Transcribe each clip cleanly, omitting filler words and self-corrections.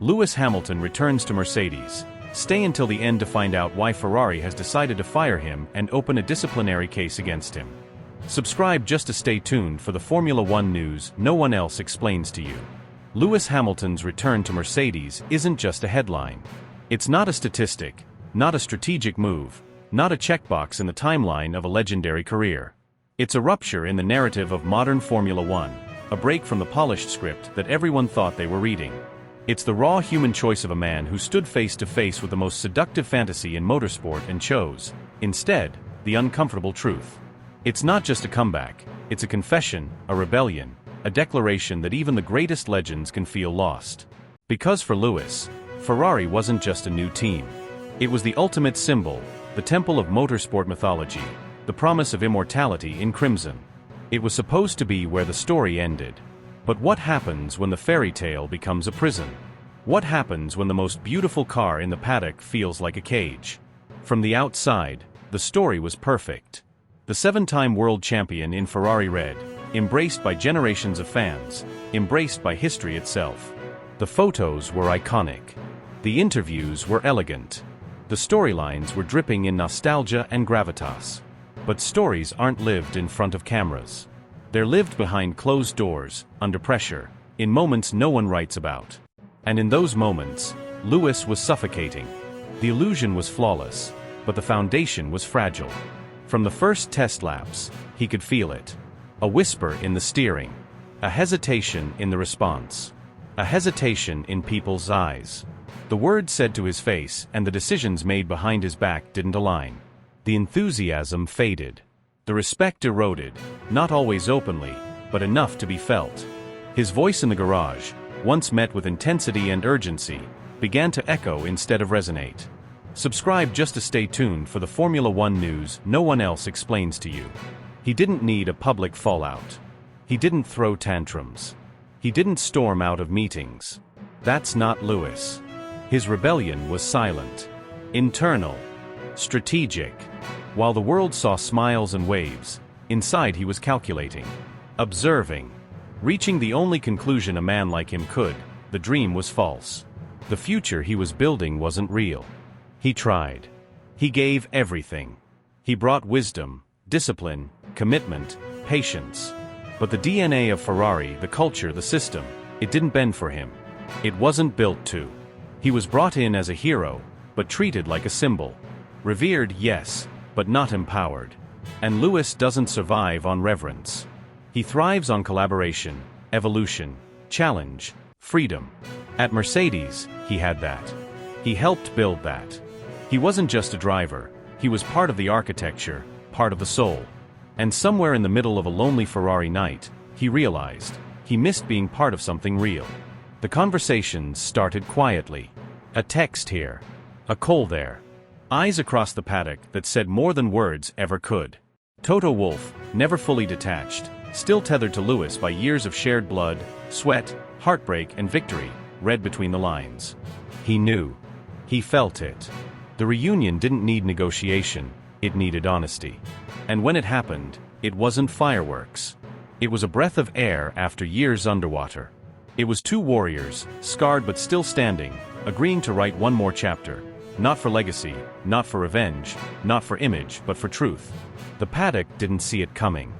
Lewis Hamilton returns to Mercedes. Stay until the end to find out why Ferrari has decided to fire him and open a disciplinary case against him. Subscribe just to stay tuned for the Formula One news no one else explains to you. Lewis Hamilton's return to Mercedes isn't just a headline. It's not a statistic, not a strategic move, not a checkbox in the timeline of a legendary career. It's a rupture in the narrative of modern Formula One, a break from the polished script that everyone thought they were reading. It's the raw human choice of a man who stood face to face with the most seductive fantasy in motorsport and chose, instead, the uncomfortable truth. It's not just a comeback, it's a confession, a rebellion, a declaration that even the greatest legends can feel lost. Because for Lewis, Ferrari wasn't just a new team. It was the ultimate symbol, the temple of motorsport mythology, the promise of immortality in crimson. It was supposed to be where the story ended. But what happens when the fairy tale becomes a prison? What happens when the most beautiful car in the paddock feels like a cage? From the outside, the story was perfect. The seven-time world champion in Ferrari red, embraced by generations of fans, embraced by history itself. The photos were iconic. The interviews were elegant. The storylines were dripping in nostalgia and gravitas. But stories aren't lived in front of cameras. They're lived behind closed doors, under pressure, in moments no one writes about. And in those moments, Lewis was suffocating. The illusion was flawless, but the foundation was fragile. From the first test laps, he could feel it. A whisper in the steering. A hesitation in the response. A hesitation in people's eyes. The words said to his face and the decisions made behind his back didn't align. The enthusiasm faded. The respect eroded, not always openly, but enough to be felt. His voice in the garage, once met with intensity and urgency, began to echo instead of resonate. Subscribe just to stay tuned for the Formula One news no one else explains to you. He didn't need a public fallout. He didn't throw tantrums. He didn't storm out of meetings. That's not Lewis. His rebellion was silent, internal, strategic. While the world saw smiles and waves, inside he was calculating, observing, reaching the only conclusion a man like him could: the dream was false. The future he was building wasn't real. He tried. He gave everything. He brought wisdom, discipline, commitment, patience. But the DNA of Ferrari, the culture, the system, it didn't bend for him. It wasn't built to. He was brought in as a hero, but treated like a symbol. Revered, yes, but not empowered. And Lewis doesn't survive on reverence. He thrives on collaboration, evolution, challenge, freedom. At Mercedes, he had that. He helped build that. He wasn't just a driver, he was part of the architecture, part of the soul. And somewhere in the middle of a lonely Ferrari night, he realized, he missed being part of something real. The conversations started quietly. A text here. A call there. Eyes across the paddock that said more than words ever could. Toto Wolff, never fully detached, still tethered to Lewis by years of shared blood, sweat, heartbreak and victory, read between the lines. He knew. He felt it. The reunion didn't need negotiation, it needed honesty. And when it happened, it wasn't fireworks. It was a breath of air after years underwater. It was two warriors, scarred but still standing, agreeing to write one more chapter. Not for legacy, not for revenge, not for image, but for truth. The paddock didn't see it coming.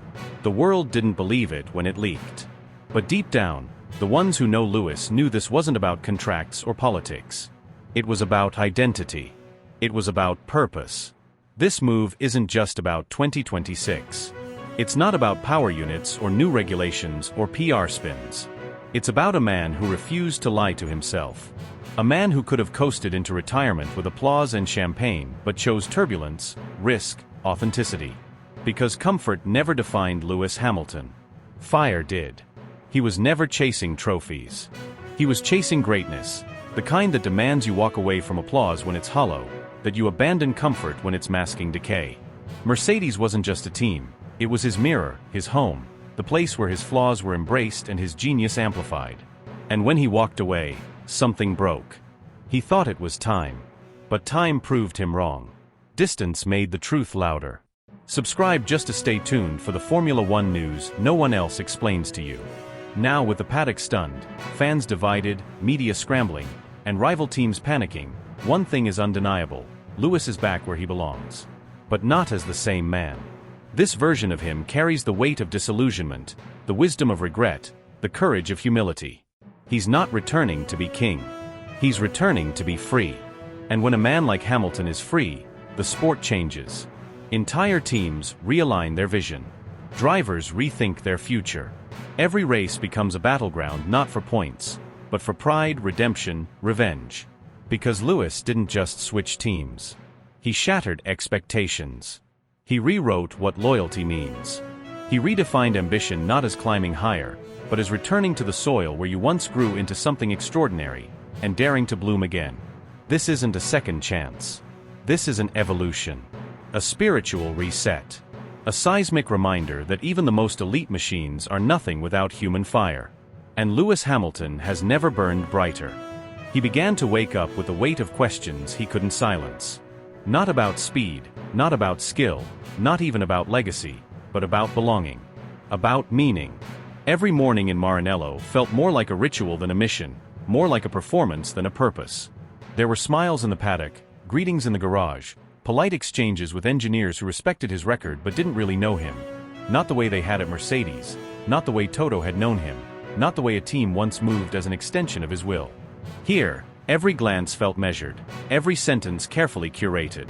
The world didn't believe it when it leaked. But deep down, the ones who know Lewis knew this wasn't about contracts or politics. It was about identity. It was about purpose. This move isn't just about 2026. It's not about power units or new regulations or PR spins. It's about a man who refused to lie to himself. A man who could have coasted into retirement with applause and champagne but chose turbulence, risk, authenticity. Because comfort never defined Lewis Hamilton. Fire did. He was never chasing trophies. He was chasing greatness, the kind that demands you walk away from applause when it's hollow, that you abandon comfort when it's masking decay. Mercedes wasn't just a team, it was his mirror, his home, the place where his flaws were embraced and his genius amplified. And when he walked away, something broke. He thought it was time. But time proved him wrong. Distance made the truth louder. Subscribe just to stay tuned for the Formula One news no one else explains to you. Now with the paddock stunned, fans divided, media scrambling, and rival teams panicking, one thing is undeniable: Lewis is back where he belongs. But not as the same man. This version of him carries the weight of disillusionment, the wisdom of regret, the courage of humility. He's not returning to be king. He's returning to be free. And when a man like Hamilton is free, the sport changes. Entire teams realign their vision. Drivers rethink their future. Every race becomes a battleground not for points, but for pride, redemption, revenge. Because Lewis didn't just switch teams. He shattered expectations. He rewrote what loyalty means. He redefined ambition not as climbing higher, but as returning to the soil where you once grew into something extraordinary, and daring to bloom again. This isn't a second chance. This is an evolution. A spiritual reset. A seismic reminder that even the most elite machines are nothing without human fire. And Lewis Hamilton has never burned brighter. He began to wake up with the weight of questions he couldn't silence. Not about speed, not about skill, not even about legacy, but about belonging. About meaning. Every morning in Maranello felt more like a ritual than a mission, more like a performance than a purpose. There were smiles in the paddock, greetings in the garage, polite exchanges with engineers who respected his record but didn't really know him. Not the way they had at Mercedes, not the way Toto had known him, not the way a team once moved as an extension of his will. Here, every glance felt measured, every sentence carefully curated.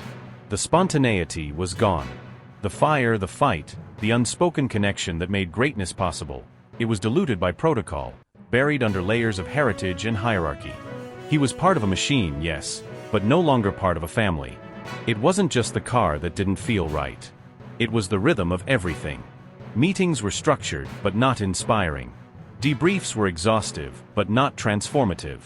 The spontaneity was gone. The fire, the fight, the unspoken connection that made greatness possible. It was diluted by protocol, buried under layers of heritage and hierarchy. He was part of a machine, yes, but no longer part of a family. It wasn't just the car that didn't feel right. It was the rhythm of everything. Meetings were structured, but not inspiring. Debriefs were exhaustive, but not transformative.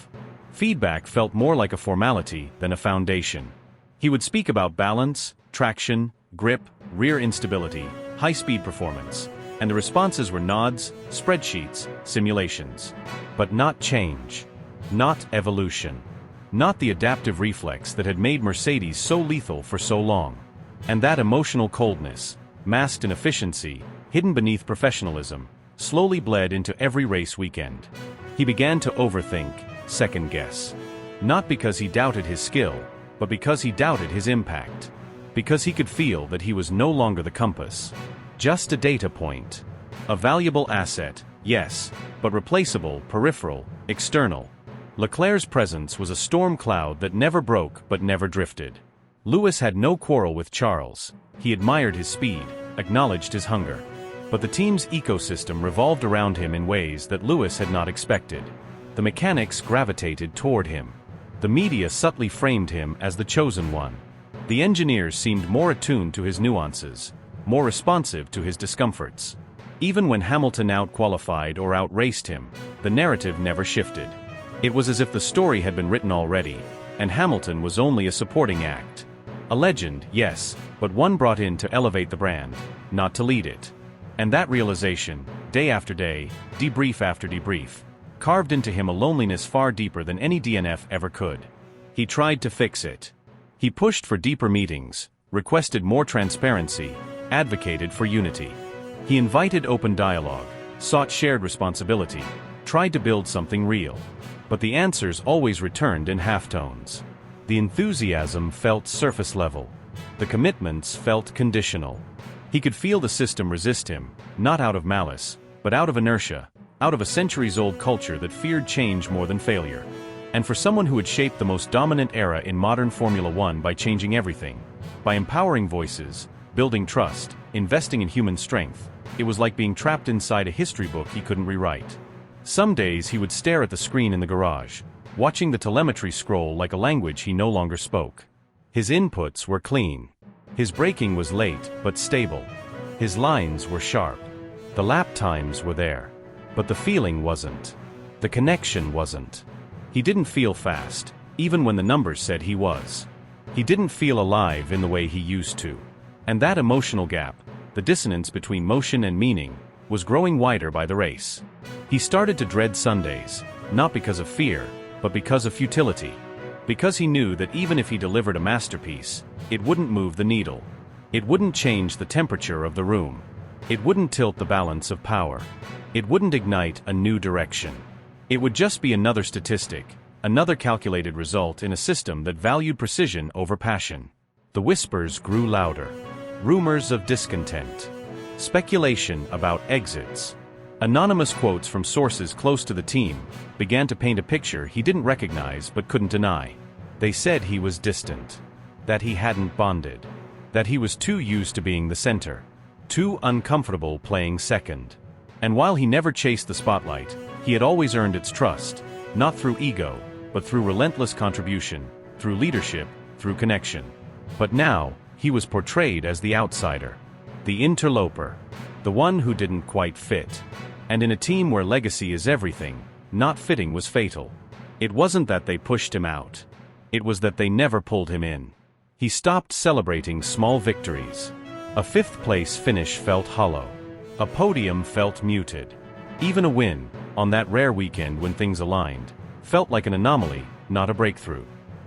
Feedback felt more like a formality than a foundation. He would speak about balance, traction, grip, rear instability, high-speed performance, and the responses were nods, spreadsheets, simulations. But not change. Not evolution. Not the adaptive reflex that had made Mercedes so lethal for so long. And that emotional coldness, masked in efficiency, hidden beneath professionalism, slowly bled into every race weekend. He began to overthink, second guess. Not because he doubted his skill, but because he doubted his impact. Because he could feel that he was no longer the compass. Just a data point. A valuable asset, yes, but replaceable, peripheral, external. Leclerc's presence was a storm cloud that never broke but never drifted. Lewis had no quarrel with Charles. He admired his speed, acknowledged his hunger. But the team's ecosystem revolved around him in ways that Lewis had not expected. The mechanics gravitated toward him. The media subtly framed him as the chosen one. The engineers seemed more attuned to his nuances, more responsive to his discomforts. Even when Hamilton out-qualified or out-raced him, the narrative never shifted. It was as if the story had been written already, and Hamilton was only a supporting act. A legend, yes, but one brought in to elevate the brand, not to lead it. And that realization, day after day, debrief after debrief, carved into him a loneliness far deeper than any DNF ever could. He tried to fix it. He pushed for deeper meetings, requested more transparency, advocated for unity. He invited open dialogue, sought shared responsibility, tried to build something real. But the answers always returned in halftones. The enthusiasm felt surface level. The commitments felt conditional. He could feel the system resist him, not out of malice, but out of inertia, out of a centuries-old culture that feared change more than failure. And for someone who had shaped the most dominant era in modern Formula One by changing everything, by empowering voices, building trust, investing in human strength, it was like being trapped inside a history book he couldn't rewrite. Some days he would stare at the screen in the garage, watching the telemetry scroll like a language he no longer spoke. His inputs were clean. His braking was late, but stable. His lines were sharp. The lap times were there. But the feeling wasn't. The connection wasn't. He didn't feel fast, even when the numbers said he was. He didn't feel alive in the way he used to. And that emotional gap, the dissonance between motion and meaning, was growing wider by the race. He started to dread Sundays, not because of fear, but because of futility. Because he knew that even if he delivered a masterpiece, it wouldn't move the needle. It wouldn't change the temperature of the room. It wouldn't tilt the balance of power. It wouldn't ignite a new direction. It would just be another statistic, Another calculated result in a system that valued precision over passion. The whispers grew louder. Rumors of discontent. Speculation about exits. Anonymous quotes from sources close to the team began to paint a picture he didn't recognize but couldn't deny. They said he was distant. That he hadn't bonded. That he was too used to being the center. Too uncomfortable playing second. And while he never chased the spotlight, he had always earned its trust, not through ego, but through relentless contribution, through leadership, through connection. But now, he was portrayed as the outsider. The interloper. The one who didn't quite fit. And in a team where legacy is everything, not fitting was fatal. It wasn't that they pushed him out. It was that they never pulled him in. He stopped celebrating small victories. A fifth-place finish felt hollow. A podium felt muted. Even a win, on that rare weekend when things aligned, felt like an anomaly, not a breakthrough.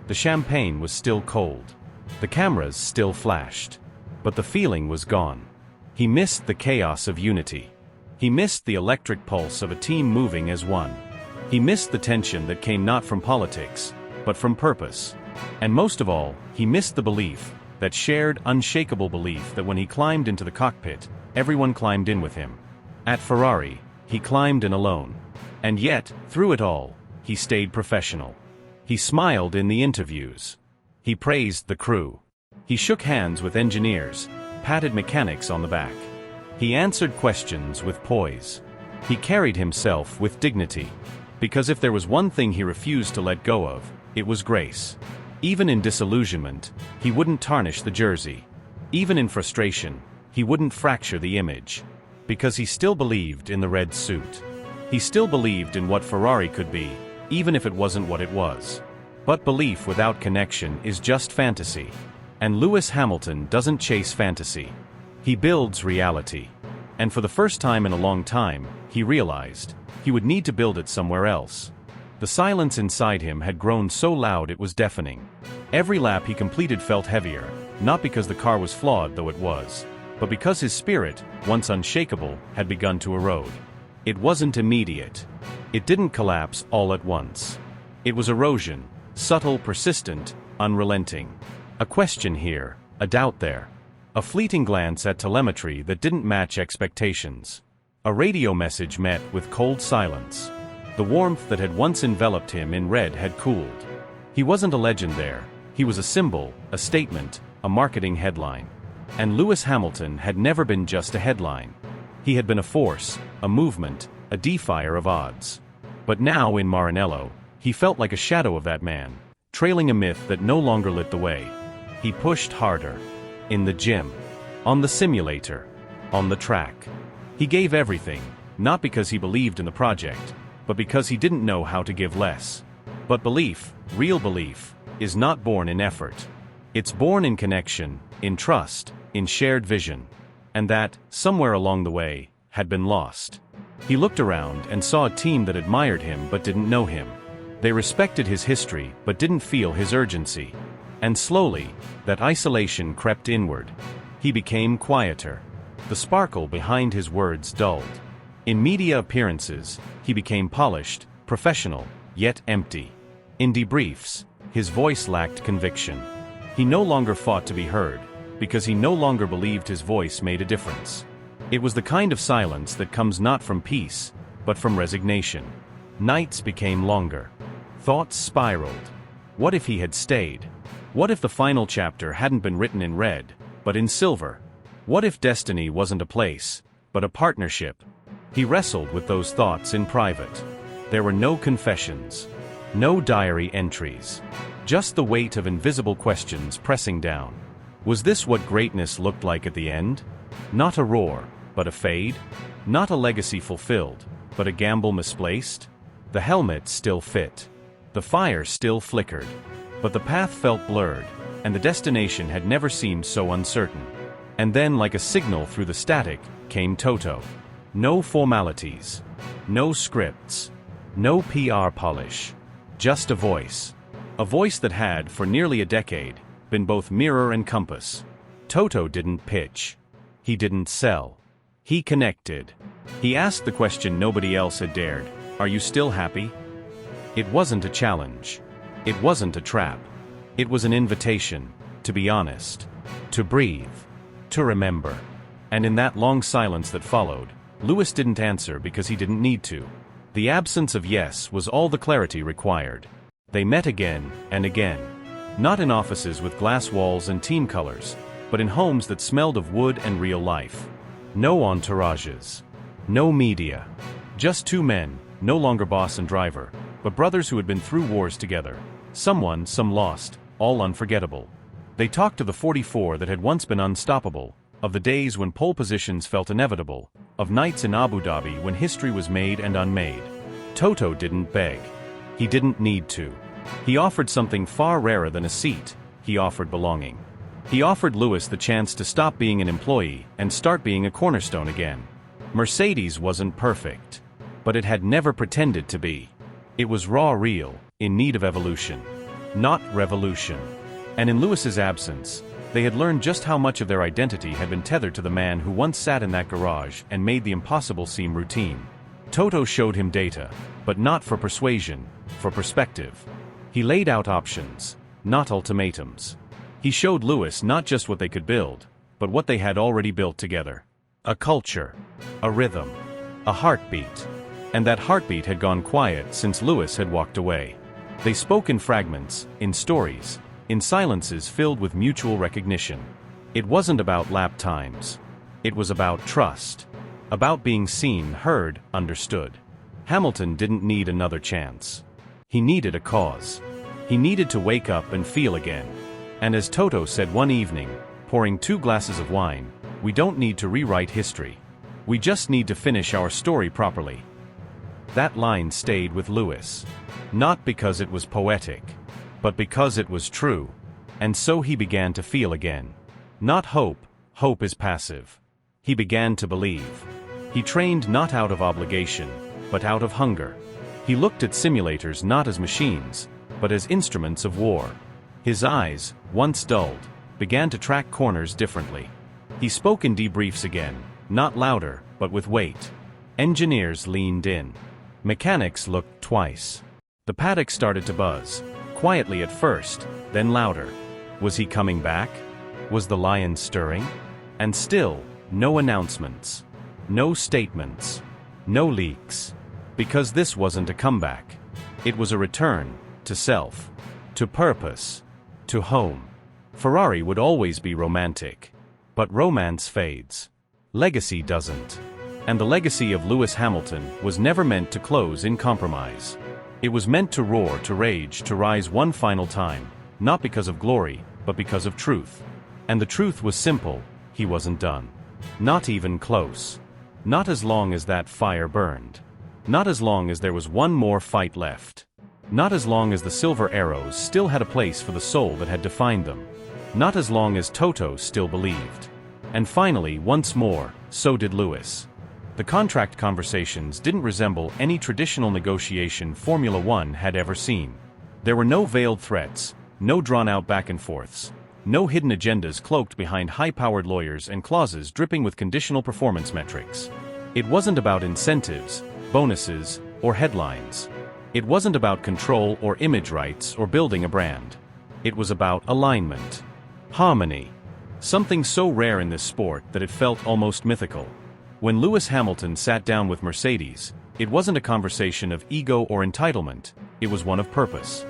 The champagne was still cold. The cameras still flashed. But the feeling was gone. He missed the chaos of unity. He missed the electric pulse of a team moving as one. He missed the tension that came not from politics, but from purpose. And most of all, he missed the belief, that shared, unshakable belief that when he climbed into the cockpit, everyone climbed in with him. At Ferrari, he climbed in alone. And yet, through it all, he stayed professional. He smiled in the interviews. He praised the crew. He shook hands with engineers, patted mechanics on the back. He answered questions with poise. He carried himself with dignity. Because if there was one thing he refused to let go of, it was grace. Even in disillusionment, he wouldn't tarnish the jersey. Even in frustration, he wouldn't fracture the image. Because he still believed in the red suit. He still believed in what Ferrari could be, even if it wasn't what it was. But belief without connection is just fantasy. And Lewis Hamilton doesn't chase fantasy. He builds reality. And for the first time in a long time, he realized he would need to build it somewhere else. The silence inside him had grown so loud it was deafening. Every lap he completed felt heavier, not because the car was flawed, though it was, but because his spirit, once unshakable, had begun to erode. It wasn't immediate. It didn't collapse all at once. It was erosion, subtle, persistent, unrelenting. A question here, a doubt there. A fleeting glance at telemetry that didn't match expectations. A radio message met with cold silence. The warmth that had once enveloped him in red had cooled. He wasn't a legend there. He was a symbol, a statement, a marketing headline. And Lewis Hamilton had never been just a headline. He had been a force, a movement, a defier of odds. But now in Maranello, he felt like a shadow of that man, trailing a myth that no longer lit the way. He pushed harder. In the gym. On the simulator. On the track. He gave everything, not because he believed in the project, but because he didn't know how to give less. But belief, real belief, is not born in effort. It's born in connection, in trust, in shared vision. And that, somewhere along the way, had been lost. He looked around and saw a team that admired him but didn't know him. They respected his history but didn't feel his urgency. And slowly, that isolation crept inward. He became quieter. The sparkle behind his words dulled. In media appearances, he became polished, professional, yet empty. In debriefs, his voice lacked conviction. He no longer fought to be heard, because he no longer believed his voice made a difference. It was the kind of silence that comes not from peace, but from resignation. Nights became longer. Thoughts spiraled. What if he had stayed? What if the final chapter hadn't been written in red, but in silver? What if destiny wasn't a place, but a partnership? He wrestled with those thoughts in private. There were no confessions, no diary entries, just the weight of invisible questions pressing down. Was this what greatness looked like at the end? Not a roar, but a fade? Not a legacy fulfilled, but a gamble misplaced? The helmet still fit. The fire still flickered. But the path felt blurred, and the destination had never seemed so uncertain. And then, like a signal through the static, came Toto. No formalities. No scripts. No PR polish. Just a voice. A voice that had, for nearly a decade, been both mirror and compass. Toto didn't pitch. He didn't sell. He connected. He asked the question nobody else had dared. Are you still happy? It wasn't a challenge. It wasn't a trap. It was an invitation, to be honest, to breathe, to remember. And in that long silence that followed, Lewis didn't answer because he didn't need to. The absence of yes was all the clarity required. They met again and again. Not in offices with glass walls and team colors, but in homes that smelled of wood and real life. No entourages. No media. Just two men, no longer boss and driver, but brothers who had been through wars together. Some won, some lost, all unforgettable. They talked of the 44 that had once been unstoppable, of the days when pole positions felt inevitable, of nights in Abu Dhabi when history was made and unmade. Toto didn't beg. He didn't need to. He offered something far rarer than a seat. He offered belonging. He offered Lewis the chance to stop being an employee and start being a cornerstone again. Mercedes wasn't perfect, but it had never pretended to be. It was raw, real, in need of evolution, not revolution. And in Lewis's absence, they had learned just how much of their identity had been tethered to the man who once sat in that garage and made the impossible seem routine. Toto showed him data, but not for persuasion, for perspective. He laid out options, not ultimatums. He showed Lewis not just what they could build, but what they had already built together. A culture, a rhythm, a heartbeat. And that heartbeat had gone quiet since Lewis had walked away. They spoke in fragments, in stories, in silences filled with mutual recognition. It wasn't about lap times. It was about trust. About being seen, heard, understood. Hamilton didn't need another chance. He needed a cause. He needed to wake up and feel again. And as Toto said one evening, pouring 2 glasses of wine, we don't need to rewrite history. We just need to finish our story properly. That line stayed with Lewis. Not because it was poetic, but because it was true. And so he began to feel again. Not hope, hope is passive. He began to believe. He trained not out of obligation, but out of hunger. He looked at simulators not as machines, but as instruments of war. His eyes, once dulled, began to track corners differently. He spoke in debriefs again, not louder, but with weight. Engineers leaned in. Mechanics looked twice. The paddock started to buzz, quietly at first, then louder. Was he coming back? Was the lion stirring? And still, no announcements. No statements. No leaks. Because this wasn't a comeback. It was a return, to self. To purpose. To home. Ferrari would always be romantic. But romance fades. Legacy doesn't. And the legacy of Lewis Hamilton was never meant to close in compromise. It was meant to roar, to rage, to rise one final time, not because of glory, but because of truth. And the truth was simple: he wasn't done. Not even close. Not as long as that fire burned. Not as long as there was one more fight left. Not as long as the silver arrows still had a place for the soul that had defined them. Not as long as Toto still believed. And finally, once more, so did Lewis. The contract conversations didn't resemble any traditional negotiation Formula One had ever seen. There were no veiled threats, no drawn-out back-and-forths, no hidden agendas cloaked behind high-powered lawyers and clauses dripping with conditional performance metrics. It wasn't about incentives, bonuses, or headlines. It wasn't about control or image rights or building a brand. It was about alignment. Harmony. Something so rare in this sport that it felt almost mythical. When Lewis Hamilton sat down with Mercedes, it wasn't a conversation of ego or entitlement, it was one of purpose.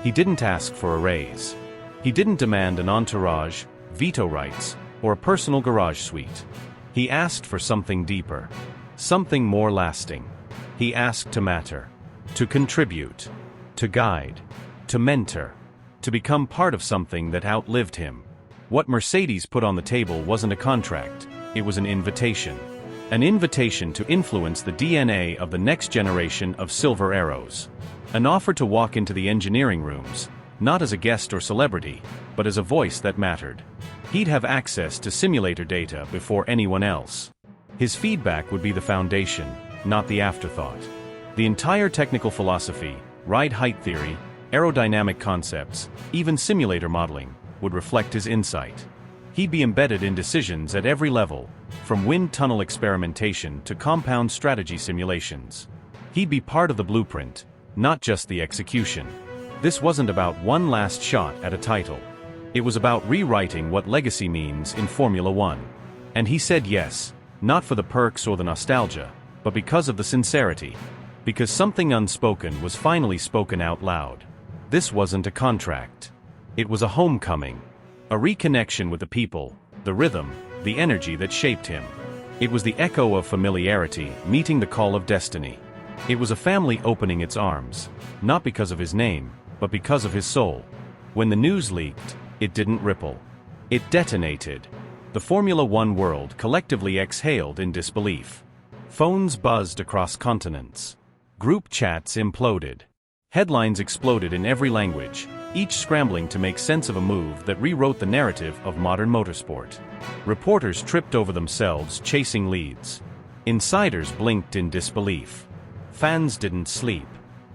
He didn't ask for a raise. He didn't demand an entourage, veto rights, or a personal garage suite. He asked for something deeper. Something more lasting. He asked to matter. To contribute. To guide. To mentor. To become part of something that outlived him. What Mercedes put on the table wasn't a contract, it was an invitation. An invitation to influence the DNA of the next generation of Silver Arrows. An offer to walk into the engineering rooms, not as a guest or celebrity, but as a voice that mattered. He'd have access to simulator data before anyone else. His feedback would be the foundation, not the afterthought. The entire technical philosophy, ride height theory, aerodynamic concepts, even simulator modeling, would reflect his insight. He'd be embedded in decisions at every level, from wind tunnel experimentation to compound strategy simulations. He'd be part of the blueprint, not just the execution. This wasn't about one last shot at a title. It was about rewriting what legacy means in Formula One. And he said yes, not for the perks or the nostalgia, but because of the sincerity. Because something unspoken was finally spoken out loud. This wasn't a contract. It was a homecoming. A reconnection with the people, the rhythm, the energy that shaped him. It was the echo of familiarity meeting the call of destiny. It was a family opening its arms, not because of his name, but because of his soul. When the news leaked, it didn't ripple. It detonated. The Formula One world collectively exhaled in disbelief. Phones buzzed across continents. Group chats imploded. Headlines exploded in every language, each scrambling to make sense of a move that rewrote the narrative of modern motorsport. Reporters tripped over themselves chasing leads. Insiders blinked in disbelief. Fans didn't sleep.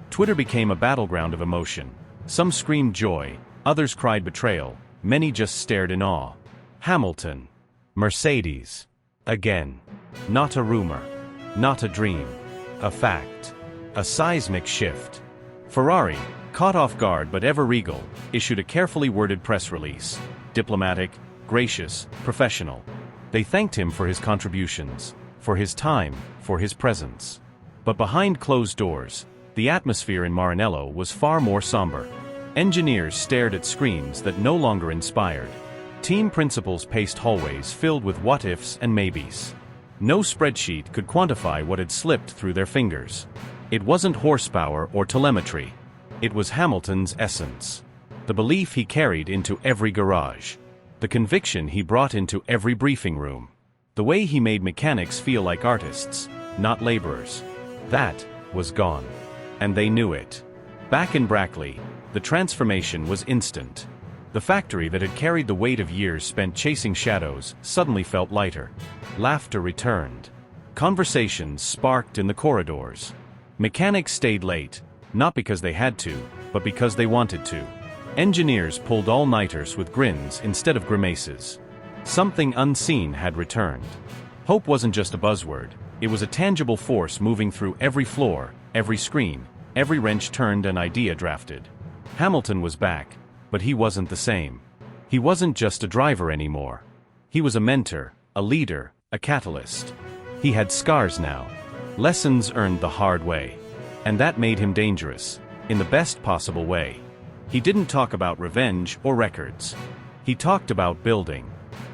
Twitter became a battleground of emotion. Some screamed joy, others cried betrayal, many just stared in awe. Hamilton. Mercedes. Again. Not a rumor. Not a dream. A fact. A seismic shift. Ferrari, caught off guard but ever regal, issued a carefully worded press release. Diplomatic, gracious, professional. They thanked him for his contributions, for his time, for his presence. But behind closed doors, the atmosphere in Maranello was far more somber. Engineers stared at screens that no longer inspired. Team principals paced hallways filled with what-ifs and maybes. No spreadsheet could quantify what had slipped through their fingers. It wasn't horsepower or telemetry. It was Hamilton's essence. The belief he carried into every garage. The conviction he brought into every briefing room. The way he made mechanics feel like artists, not laborers. That was gone. And they knew it. Back in Brackley, the transformation was instant. The factory that had carried the weight of years spent chasing shadows suddenly felt lighter. Laughter returned. Conversations sparked in the corridors. Mechanics stayed late, not because they had to, but because they wanted to. Engineers pulled all-nighters with grins instead of grimaces. Something unseen had returned. Hope wasn't just a buzzword, it was a tangible force moving through every floor, every screen, every wrench turned and idea drafted. Hamilton was back, but he wasn't the same. He wasn't just a driver anymore. He was a mentor, a leader, a catalyst. He had scars now. Lessons earned the hard way. And that made him dangerous, in the best possible way. He didn't talk about revenge or records. He talked about building.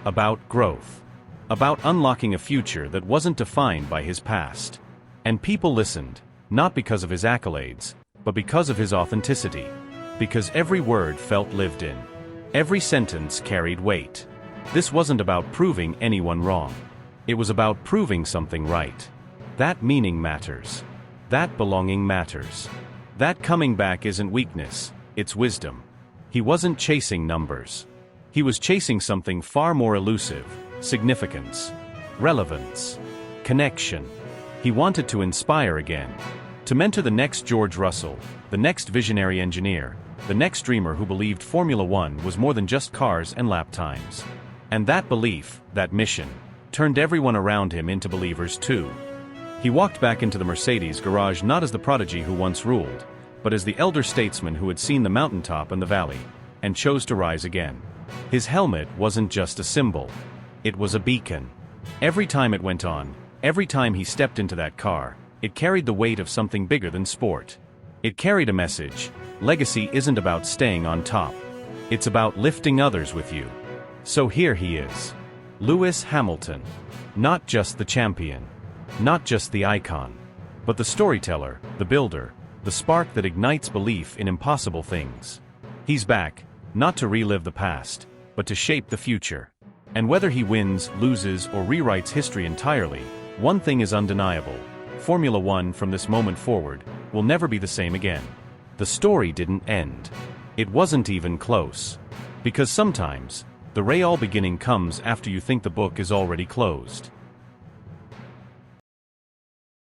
About growth. About unlocking a future that wasn't defined by his past. And people listened, not because of his accolades, but because of his authenticity. Because every word felt lived in. Every sentence carried weight. This wasn't about proving anyone wrong. It was about proving something right. That meaning matters. That belonging matters. That coming back isn't weakness, it's wisdom. He wasn't chasing numbers. He was chasing something far more elusive: significance, relevance, connection. He wanted to inspire again. To mentor the next George Russell, the next visionary engineer, the next dreamer who believed Formula One was more than just cars and lap times. And that belief, that mission, turned everyone around him into believers too. He walked back into the Mercedes garage not as the prodigy who once ruled, but as the elder statesman who had seen the mountaintop and the valley, and chose to rise again. His helmet wasn't just a symbol. It was a beacon. Every time it went on, every time he stepped into that car, it carried the weight of something bigger than sport. It carried a message: legacy isn't about staying on top. It's about lifting others with you. So here he is. Lewis Hamilton. Not just the champion. Not just the icon. But the storyteller, the builder, the spark that ignites belief in impossible things. He's back, not to relive the past, but to shape the future. And whether he wins, loses, or rewrites history entirely, one thing is undeniable: Formula One from this moment forward will never be the same again. The story didn't end. It wasn't even close. Because sometimes, the real beginning comes after you think the book is already closed.